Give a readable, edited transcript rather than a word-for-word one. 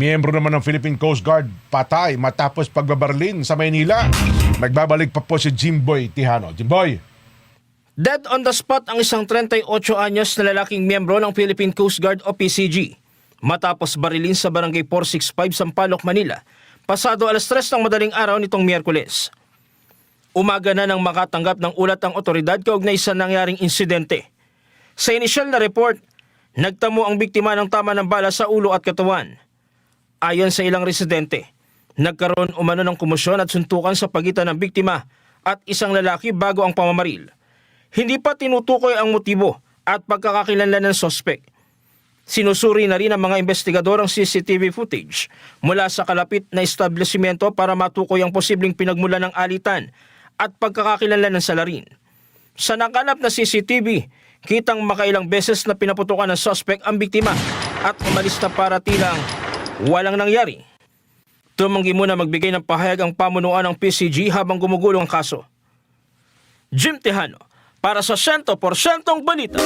Miyembro naman ng Philippine Coast Guard patay matapos pagbabarlin sa Maynila. Nagbabalik pa po si Jimboy Tihano. Jimboy! Dead on the spot ang isang 38 anyos na lalaking miyembro ng Philippine Coast Guard o PCG matapos barilin sa Barangay 465 Sampaloc, Manila pasado alas 3 ng madaling araw nitong Miyerkules. Umaga na nang makatanggap ng ulat ang otoridad kaugnay sa nangyaring insidente. Sa inisyal na report, nagtamo ang biktima ng tama ng bala sa ulo at katawan. Ayon sa ilang residente, nagkaroon umano ng komosyon at suntukan sa pagitan ng biktima at isang lalaki bago ang pamamaril. Hindi pa tinutukoy ang motibo at pagkakakilanlan ng sospek. Sinusuri na rin ng mga investigador ang CCTV footage mula sa kalapit na establishmento para matukoy ang posibleng pinagmulan ng alitan at pagkakakilanlan ng salarin. Sa nakalap na CCTV, kitang makailang beses na pinaputukan ng sospek ang biktima at umalis na para tilang walang nangyari. Tumanggi muna magbigay ng pahayag ang pamunuan ng PCG habang gumugulo ang kaso. Jim Tejano, para sa 100% balita.